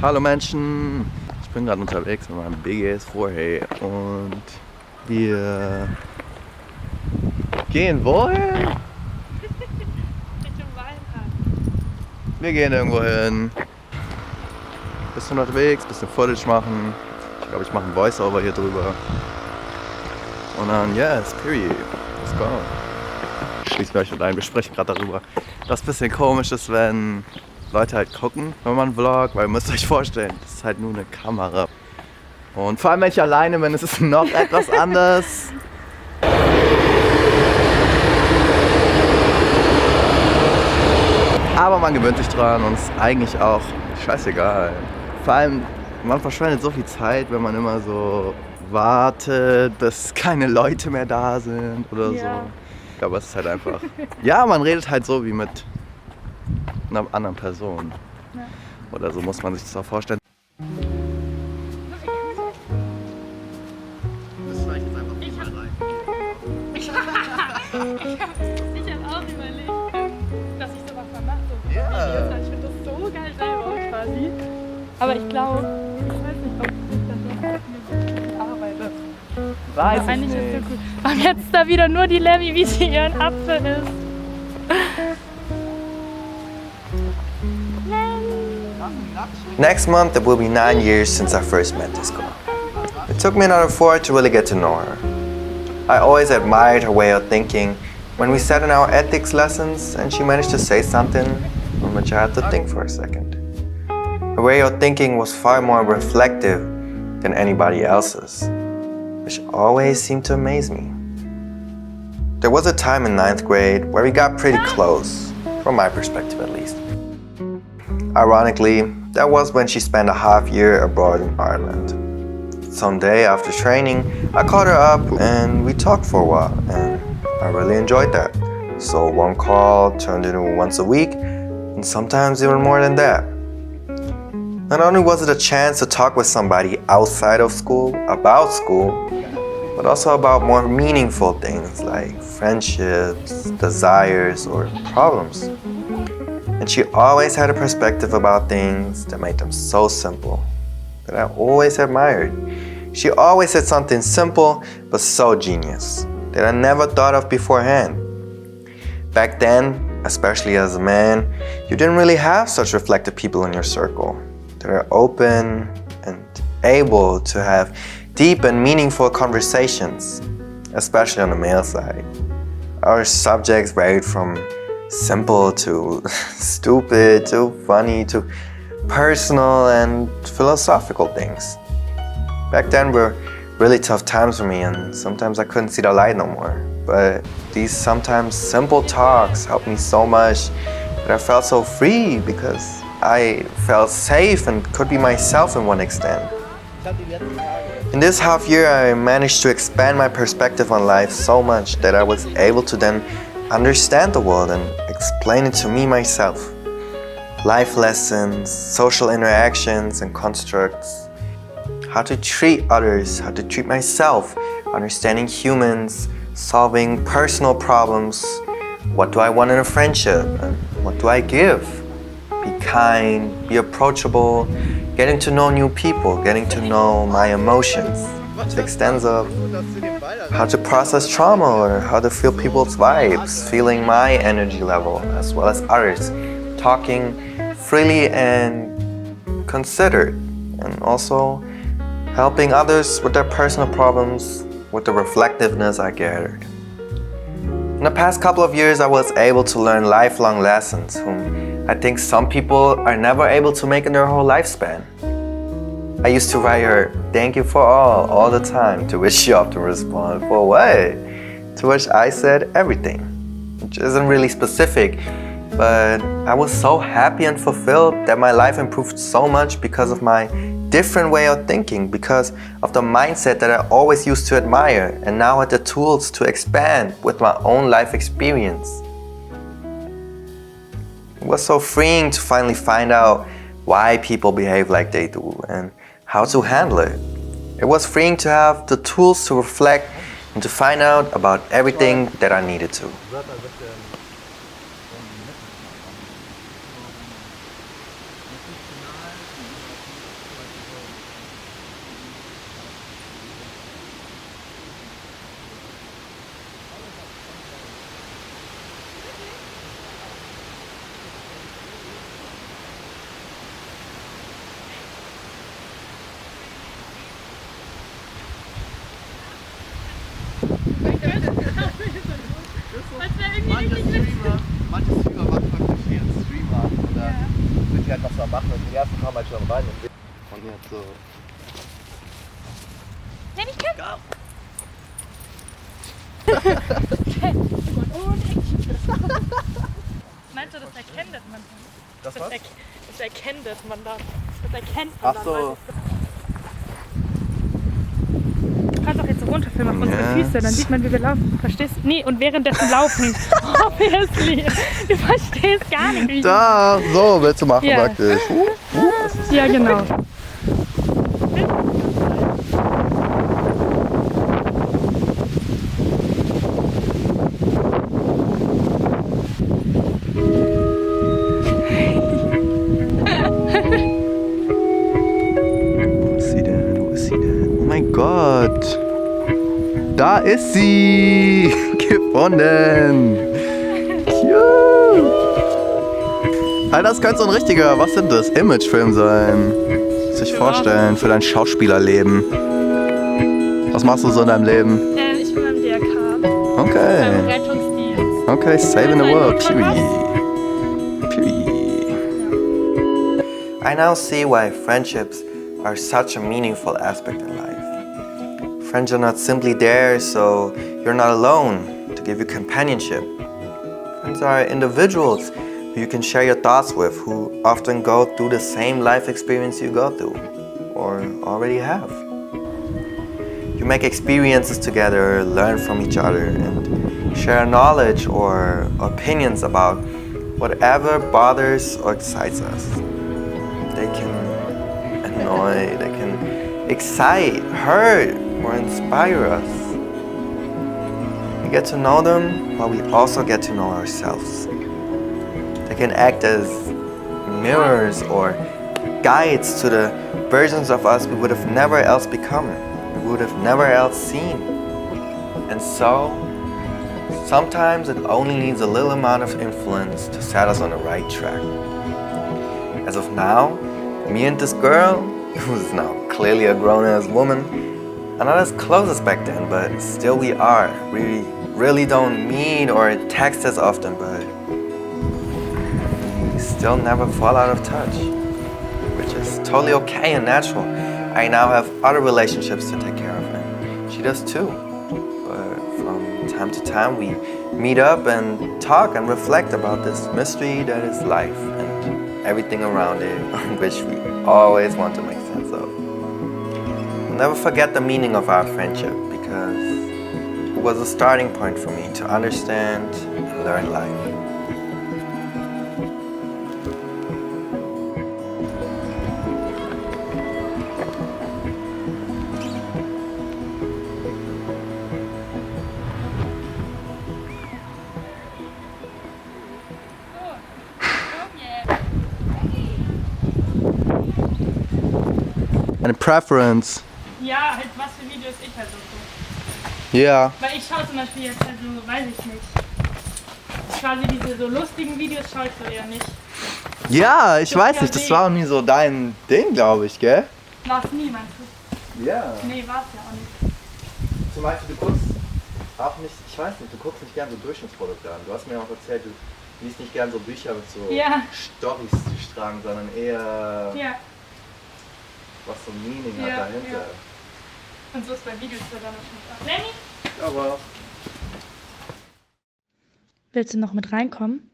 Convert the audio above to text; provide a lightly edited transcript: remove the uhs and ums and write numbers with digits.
Hallo Menschen, ich bin gerade unterwegs mit meinem BGS4 und wir gehen wohin? Richtung Weinpark. Wir gehen irgendwo hin. Bisschen unterwegs, bisschen Footage machen. Ich glaube, ich mache ein Voice-Over hier drüber. Und dann, yes, period, let's go. Schließen wir euch mit ein, wir sprechen gerade darüber, dass es ein bisschen komisch ist, wenn Leute halt gucken, wenn man vloggt, weil ihr müsst euch vorstellen, das ist halt nur eine Kamera. Und vor allem, wenn ich alleine bin, ist es noch etwas anders. Aber man gewöhnt sich dran und ist eigentlich auch scheißegal. Vor allem, man verschwendet so viel Zeit, wenn man immer so wartet, bis keine Leute mehr da sind oder Ja. so. Aber es ist halt einfach... Ja, man redet halt so wie mit einer anderen Person. Ja. Oder so muss man sich das auch vorstellen. Das vielleicht jetzt einfach nicht mal rein. Ich habe auch überlegt, dass ich sowas mal mache. So Ja. Videos. Ich finde das so geil selber quasi. Aber ich glaube, ich weiß nicht, ob ich das so arbeite. Weiß Aber eigentlich es ist nicht. es so cool. Und jetzt da wieder nur die Lemmy, wie sie ihren Apfel isst. Next month, it will be 9 years since I first met this girl. It took me another 4 to really get to know her. I always admired her way of thinking when we sat in our ethics lessons and she managed to say something on which I had to think for a second. Her way of thinking was far more reflective than anybody else's, which always seemed to amaze me. There was a time in 9th grade where we got pretty close, from my perspective at least. Ironically, that was when she spent a half year abroad in Ireland. Someday after training, I called her up and we talked for a while, and I really enjoyed that. So one call turned into once a week, and sometimes even more than that. Not only was it a chance to talk with somebody outside of school about school, but also about more meaningful things like friendships, desires, or problems. And she always had a perspective about things that made them so simple that I always admired. She always said something simple but so genius that I never thought of beforehand. Back then, especially as a man, you didn't really have such reflective people in your circle that are open and able to have deep and meaningful conversations, especially on the male side. Our subjects varied from simple to stupid to funny to personal and philosophical things. Back then were really tough times for me, and sometimes I couldn't see the light no more. But these sometimes simple talks helped me so much that I felt so free because I felt safe and could be myself in one extent. In this half year, I managed to expand my perspective on life so much that I was able to then understand the world and explain it to me myself. Life lessons, social interactions and constructs, how to treat others, how to treat myself, understanding humans, solving personal problems, what do I want in a friendship, and what do I give? Be kind, be approachable, getting to know new people, getting to know my emotions, to the extent of how to process trauma or how to feel people's vibes, feeling my energy level as well as others, talking freely and considered, and also helping others with their personal problems with the reflectiveness I gathered. In the past couple of years, I was able to learn lifelong lessons whom I think some people are never able to make in their whole lifespan. I used to write her, "Thank you for all the time," to which she often responded, "For what?" To which I said, "Everything," which isn't really specific, but I was so happy and fulfilled that my life improved so much because of my different way of thinking, because of the mindset that I always used to admire and now had the tools to expand with my own life experience. It was so freeing to finally find out why people behave like they do and how to handle it. It was freeing to have the tools to reflect and to find out about everything that I needed to. dann rein und jetzt so. Nenn ich Kind. Und Action. Meinst du, das erkennt man? Das was? Das erkennt man dann. Das erkennt man Ach so. dann. Du kannst auch jetzt so runterfilmen auf unsere Füße, dann sieht man, wie wir laufen. Verstehst du? Nee, und währenddessen laufen. Obviously. Du verstehst gar nicht, wie ich... Da, so willst du machen Ja. praktisch. Ja, genau. Wo ist sie denn? Wo ist sie denn? Oh mein Gott. Da ist sie. Gewonnen. Cute. Alter, das könnte so ein richtiger, was sind das? Imagefilm sein. Sich vorstellen für dein Schauspielerleben. Was machst du so in deinem Leben? Ich bin beim DRK. Beim Okay. Rettungsdienst. Okay, saving the world. Period. Period. I now see why friendships are such a meaningful aspect in life. Friends are not simply there so you're not alone to give you companionship. Friends are individuals who you can share your thoughts with, who often go through the same life experience you go through or already have. You make experiences together, learn from each other, and share knowledge or opinions about whatever bothers or excites us. They can annoy, they can excite, hurt, or inspire us. We get to know them while we also get to know ourselves. They can act as mirrors or guides to the versions of us we would have never else become, we would have never else seen. And so, sometimes it only needs a little amount of influence to set us on the right track. As of now, me and this girl, who's now clearly a grown-ass woman, are not as close as back then, but still we are. We really don't meet or text as often, but we still never fall out of touch, which is totally okay and natural. I now have other relationships to take care of, and she does too. But from time to time, we meet up and talk and reflect about this mystery that is life and everything around it, which we always want to make sense of. I'll never forget the meaning of our friendship because it was a starting point for me to understand and learn life. Eine Preference. Ja, halt was für Videos ich halt so gucke. Ja. Weil ich schaue zum Beispiel jetzt halt so, weiß ich nicht. Quasi diese so lustigen Videos schaue ich so eher nicht. Ja, ich weiß nicht, das war auch nie so dein Ding, glaube ich, gell? War es nie, meinst du? Ja. Nee, war es ja auch nicht. Zum Beispiel, du guckst auch nicht, ich weiß nicht, du guckst nicht gern so Durchschnittsprodukte an. Du hast mir auch erzählt, du liest nicht gern so Bücher mit so Ja. Storys tragen, sondern eher Ja. was so ein Meaning hat Ja, dahinter. Und so ist bei Videos ja dann auch. Lenny? Aber Willst du noch mit reinkommen?